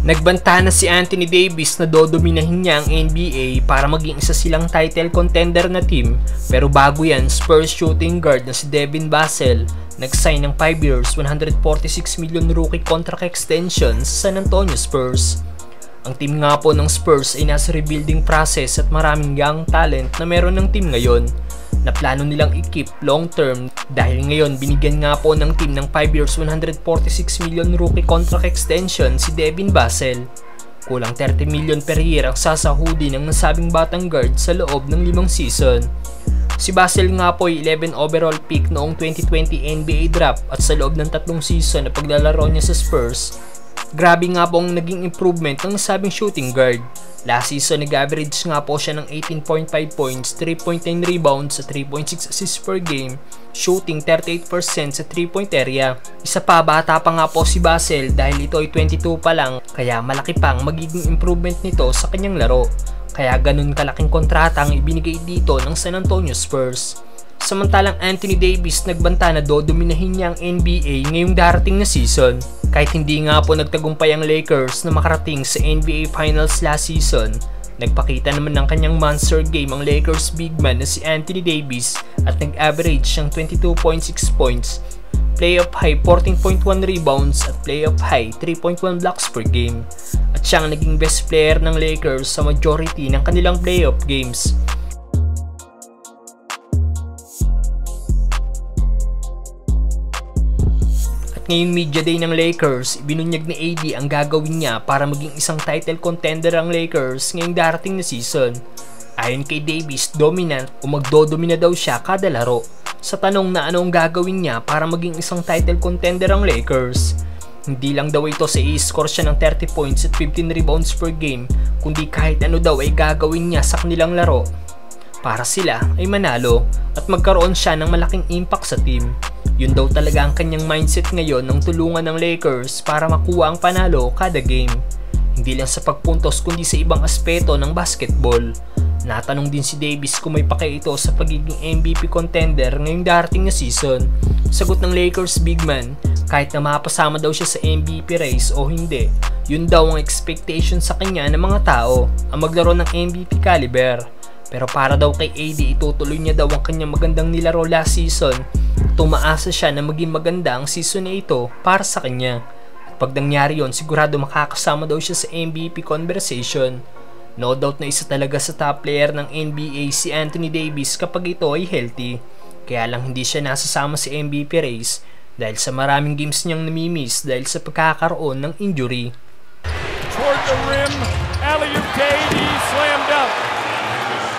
Nagbanta na si Anthony Davis na dodominahin niya ang NBA para maging isa silang title contender na team, pero bago yan, Spurs shooting guard na si Devin Vassell nag-sign ng 5 years, 146 million rookie contract extension sa San Antonio Spurs. Ang team nga po ng Spurs ay nasa rebuilding process at maraming young talent na meron ng team ngayon na plano nilang i-keep long term dahil ngayon binigyan nga po ng team ng 5 years 146 million rookie contract extension si Devin Vassell. Kulang 30 million per year ang sasahudi ng nasabing batang guard sa loob ng 5 season. Si Vassell nga po ay 11 overall pick noong 2020 NBA draft at sa loob ng 3 season na paglalaro niya sa Spurs, grabe nga po ang naging improvement ng nasabing shooting guard. Last season, nag-average nga po siya ng 18.5 points, 3.9 rebounds sa 3.6 assists per game, shooting 38% sa 3-point area. Isa pa, bata pa nga po si Vassell dahil ito ay 22 pa lang, kaya malaki pang magiging improvement nito sa kanyang laro. Kaya ganun kalaking kontrata ang ibinigay dito ng San Antonio Spurs. Samantalang Anthony Davis nagbanta na dodominahin niya ang NBA ngayong darating na season. Kahit hindi nga po nagtagumpay ang Lakers na makarating sa NBA Finals last season, nagpakita naman ng kanyang monster game ang Lakers big man na si Anthony Davis at nag-average siyang 22.6 points, playoff high 14.1 rebounds at playoff high 3.1 blocks per game. At siyang naging best player ng Lakers sa majority ng kanilang playoff games. Ngayong media day ng Lakers, ibinunyag ni AD ang gagawin niya para maging isang title contender ang Lakers ngayong darating na season. Ayon kay Davis, dominant o magdodomina daw siya kada laro. Sa tanong na ano ang gagawin niya para maging isang title contender ang Lakers, hindi lang daw ito sa i-score siya ng 30 points at 15 rebounds per game, kundi kahit ano daw ay gagawin niya sa kanilang laro para sila ay manalo at magkaroon siya ng malaking impact sa team. Yun daw talaga ang kanyang mindset ngayon ng tulungan ng Lakers para makuha ang panalo kada game. Hindi lang sa pagpuntos kundi sa ibang aspeto ng basketball. Natanong din si Davis kung may pake ito sa pagiging MVP contender ngayong darating na season. Sagot ng Lakers big man, kahit na mapasama daw siya sa MVP race o hindi, yun daw ang expectation sa kanya ng mga tao, ang maglaro ng MVP caliber. Pero para daw kay AD, itutuloy niya daw ang kanyang magandang nilaro last season. Tumaasa siya na maging maganda ang season na ito para sa kanya. At pag nangyari yon, sigurado makakasama daw siya sa MVP conversation. No doubt na isa talaga sa top player ng NBA si Anthony Davis kapag ito ay healthy. Kaya lang hindi siya nasasama sa MVP race dahil sa maraming games niyang namimiss dahil sa pagkakaroon ng injury. Toward the rim, alley-oop Davis.